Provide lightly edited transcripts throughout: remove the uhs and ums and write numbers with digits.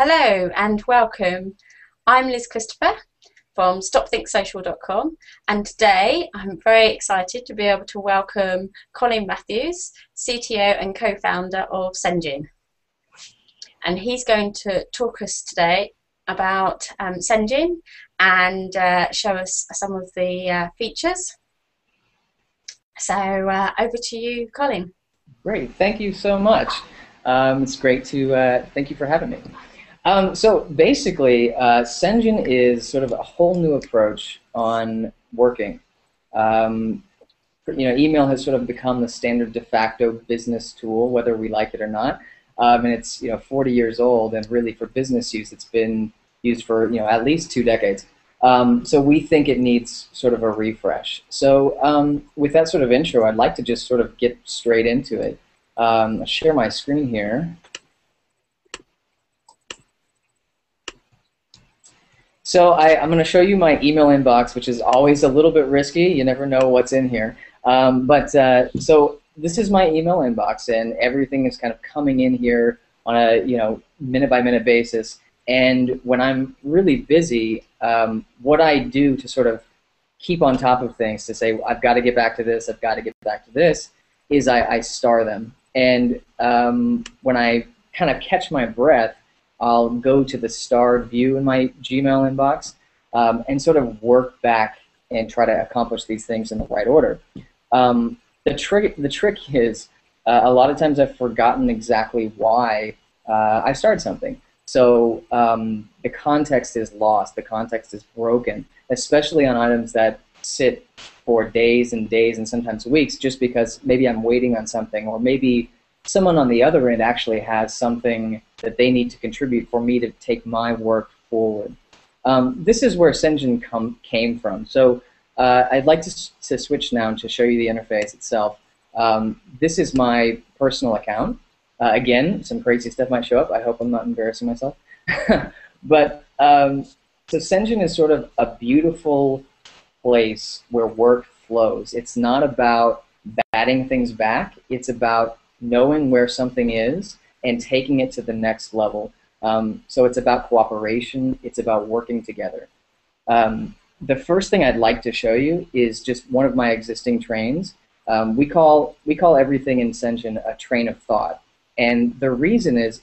Hello and welcome. I'm Liz Christopher from StopThinkSocial.com, and today I'm very excited to be able to welcome Colin Matthews, CTO and co-founder of Sendgine. And he's going to talk us today about Sendgine and show us some of the features. So over to you, Colin. Great, thank you so much. It's great to, thank you for having me. So basically, Sendgine is sort of a whole new approach on working. Email has sort of become the standard de facto business tool, whether we like it or not. And it's 40 years old, and really for business use, it's been used for at least 2 decades. So we think it needs sort of a refresh. So with that sort of intro, I'd like to just sort of get straight into it. I'll share my screen here. So I'm going to show you my email inbox, which is always a little bit risky. You never know what's in here. So this is my email inbox, and everything is kind of coming in here on a minute-by-minute basis. And when I'm really busy, what I do to sort of keep on top of things, to say I've got to get back to this, I've got to get back to this, is I star them. And when I kind of catch my breath, I'll go to the starred view in my Gmail inbox and sort of work back and try to accomplish these things in the right order. The trick is a lot of times I've forgotten exactly why I started something. So the context is lost, the context is broken, especially on items that sit for days and days and sometimes weeks, just because maybe I'm waiting on something, or maybe someone on the other end actually has something that they need to contribute for me to take my work forward. This is where Sendgine came from. So I'd like to switch now to show you the interface itself. This is my personal account. Again, some crazy stuff might show up. I hope I'm not embarrassing myself. But so Sendgine is sort of a beautiful place where work flows. It's not about batting things back. It's about knowing where something is and taking it to the next level. So it's about cooperation. It's about working together. The first thing I'd like to show you is just one of my existing trains. We call everything in Sendgine a train of thought. And the reason is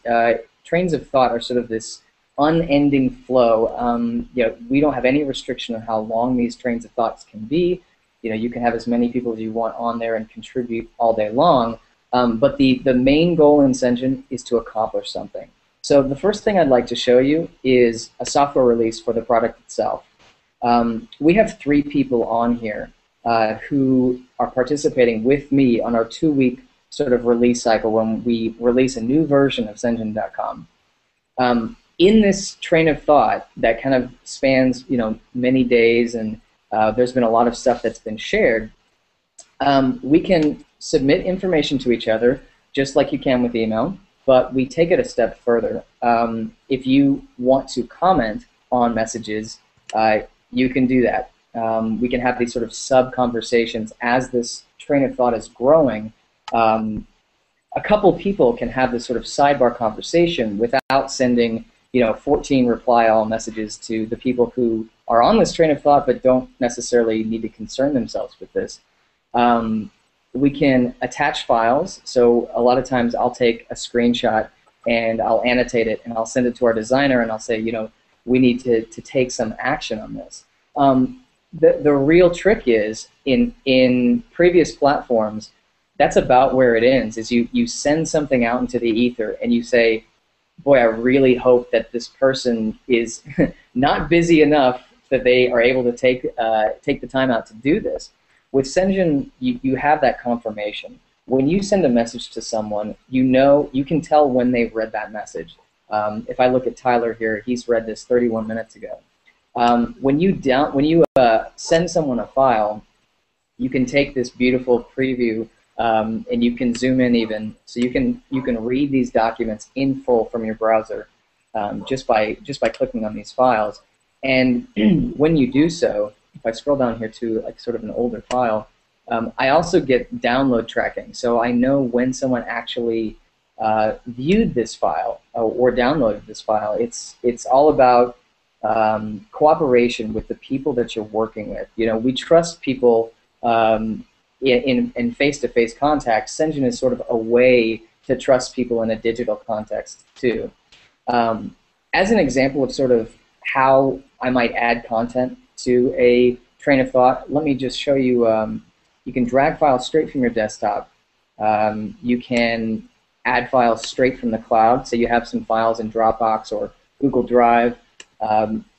trains of thought are sort of this unending flow. We don't have any restriction on how long these trains of thoughts can be. You can have as many people as you want on there and contribute all day long. But the main goal in Sendgine is to accomplish something. So the first thing I'd like to show you is a software release for the product itself. We have 3 people on here who are participating with me on our 2-week sort of release cycle when we release a new version of Sendgine.com. In this train of thought that kind of spans many days, and there's been a lot of stuff that's been shared, we can submit information to each other just like you can with email, but we take it a step further. If you want to comment on messages, you can do that. We can have these sort of sub-conversations as this train of thought is growing. A couple people can have this sort of sidebar conversation without sending 14 reply-all messages to the people who are on this train of thought but don't necessarily need to concern themselves with this. We can attach files, so a lot of times I'll take a screenshot and I'll annotate it and I'll send it to our designer and I'll say, we need to take some action on this. The real trick is, in previous platforms, that's about where it ends, is you send something out into the ether and you say, boy, I really hope that this person is not busy enough that they are able to take the time out to do this. With Sendgine, you have that confirmation. When you send a message to someone, you can tell when they've read that message. If I look at Tyler here, he's read this 31 minutes ago. When you send someone a file, you can take this beautiful preview and you can zoom in even, so you can read these documents in full from your browser just by clicking on these files. And when you do so, if I scroll down here to like sort of an older file, I also get download tracking, so I know when someone actually viewed this file or downloaded this file. It's all about cooperation with the people that you're working with. You know, we trust people in face-to-face contact. Sendgine is sort of a way to trust people in a digital context too. As an example of sort of how I might add content to a train of thought, let me just show you. You can drag files straight from your desktop. You can add files straight from the cloud. So you have some files in Dropbox or Google Drive.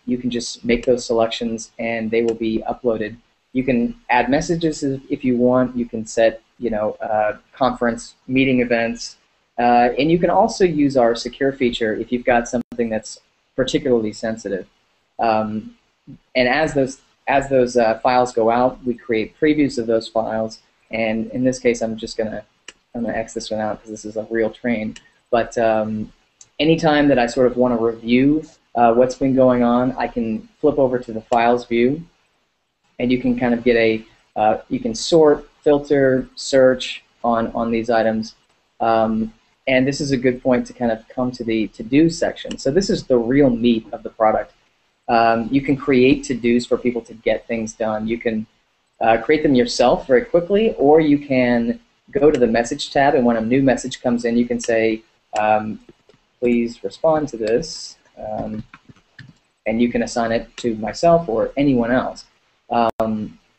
You can just make those selections and they will be uploaded. You can add messages if you want. You can set, conference meeting events. And you can also use our secure feature if you've got something that's particularly sensitive. And as those files go out, we create previews of those files. And in this case, I'm gonna X this one out because this is a real train. But anytime that I sort of want to review what's been going on, I can flip over to the files view, and you can kind of get you can sort, filter, search on these items. And this is a good point to kind of come to the to-do section. So this is the real meat of the product. You can create to-dos for people to get things done. You can create them yourself very quickly, or you can go to the message tab, and when a new message comes in, you can say, please respond to this, and you can assign it to myself or anyone else.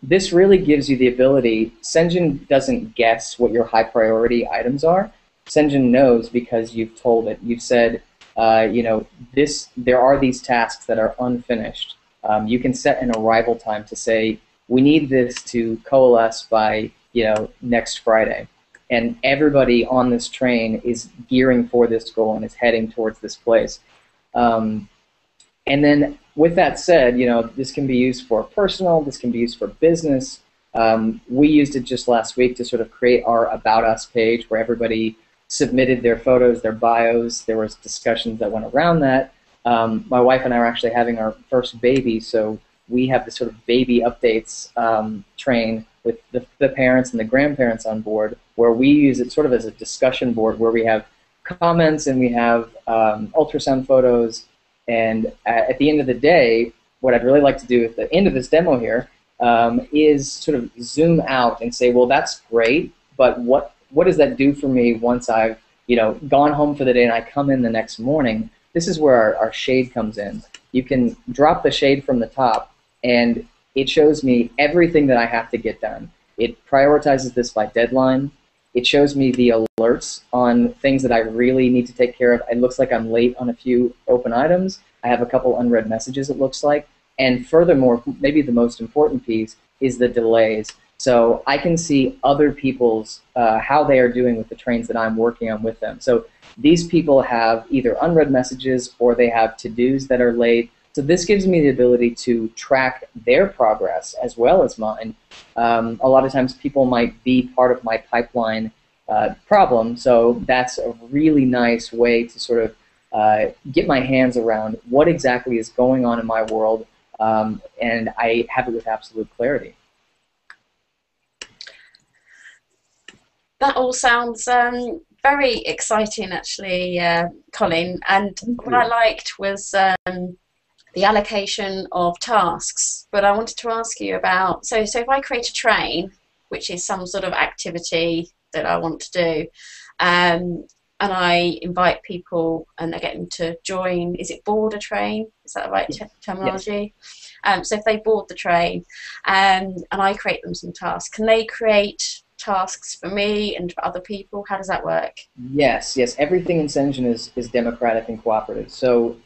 This really gives you the ability. Sendgine doesn't guess what your high priority items are. Sendgine knows because you've told it. You've said, there are these tasks that are unfinished. You can set an arrival time to say, we need this to coalesce by next Friday. And everybody on this train is gearing for this goal and is heading towards this place. And then with that said, this can be used for personal, this can be used for business. We used it just last week to sort of create our About Us page where everybody submitted their photos, their bios. There was discussions that went around that. My wife and I are actually having our first baby, so we have this sort of baby updates train with the parents and the grandparents on board, where we use it sort of as a discussion board where we have comments and we have ultrasound photos. And at the end of the day, what I'd really like to do at the end of this demo here is sort of zoom out and say, well, that's great, but what does that do for me once I've gone home for the day and I come in the next morning? This is where our shade comes in. You can drop the shade from the top, and it shows me everything that I have to get done. It prioritizes this by deadline. It shows me the alerts on things that I really need to take care of. It looks like I'm late on a few open items. I have a couple unread messages, it looks like. And furthermore, maybe the most important piece is the delays. So I can see other people's, how they are doing with the trains that I'm working on with them. So these people have either unread messages or they have to-dos that are late. So this gives me the ability to track their progress as well as mine. A lot of times people might be part of my pipeline problem, so that's a really nice way to sort of get my hands around what exactly is going on in my world, and I have it with absolute clarity. That all sounds very exciting, actually, Colin. And what I liked was the allocation of tasks. But I wanted to ask you about, so if I create a train, which is some sort of activity that I want to do, and I invite people and I get them to join, is it board a train? Is that the right terminology? Yes. So if they board the train and I create them some tasks, can they create tasks for me and for other people? How does that work? Yes. Everything in Sendgine is democratic and cooperative. So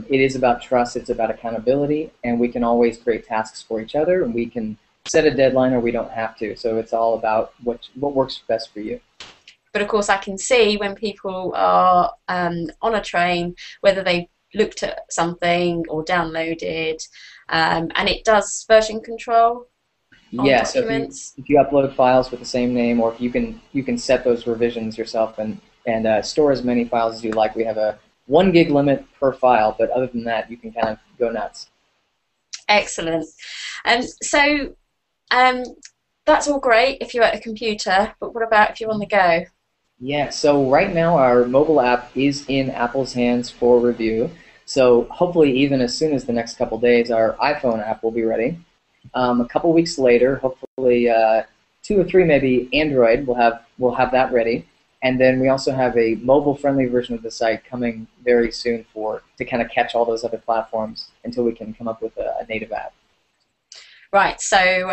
it is about trust, it's about accountability, and we can always create tasks for each other, and we can set a deadline or we don't have to. So it's all about what works best for you. But of course I can see when people are on a train whether they looked at something or downloaded, and it does version control. Yeah, so if you upload files with the same name, or if you can set those revisions yourself and store as many files as you like. We have a 1 gig limit per file, but other than that, you can kind of go nuts. Excellent. And so that's all great if you're at a computer, but what about if you're on the go? Yeah, so right now our mobile app is in Apple's hands for review. So hopefully, even as soon as the next couple days, our iPhone app will be ready. A couple weeks later, hopefully 2 or 3 maybe Android will have that ready. And then we also have a mobile-friendly version of the site coming very soon for to kind of catch all those other platforms until we can come up with a native app. Right, so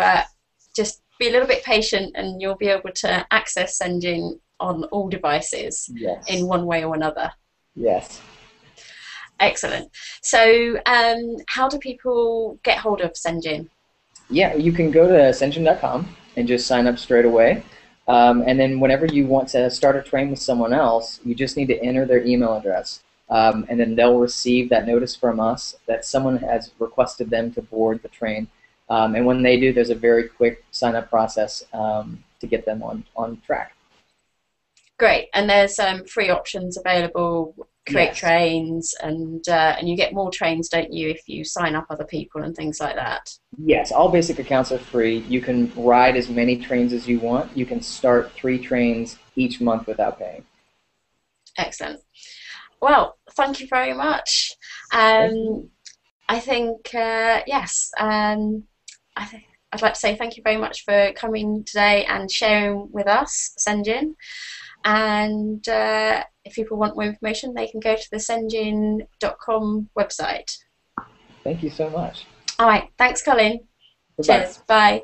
just be a little bit patient and you'll be able to access Sendgine on all devices in Yes. one way or another. Yes. Excellent. So, how do people get hold of Sendgine? Yeah, you can go to Sendgine.com and just sign up straight away. And then whenever you want to start a train with someone else, you just need to enter their email address. And then they'll receive that notice from us that someone has requested them to board the train. And when they do, there's a very quick sign up process to get them on track. Great, and there's free options available. Create Yes. trains, and you get more trains, don't you, if you sign up other people and things like that. Yes, all basic accounts are free. You can ride as many trains as you want. You can start 3 trains each month without paying. Excellent. Well, thank you very much. Thank you. Um, I think yes. I think I'd like to say thank you very much for coming today and sharing with us, Senjin. And if people want more information, they can go to the sendgine.com website. Thank you so much. All right. Thanks, Colin. Goodbye. Cheers. Bye.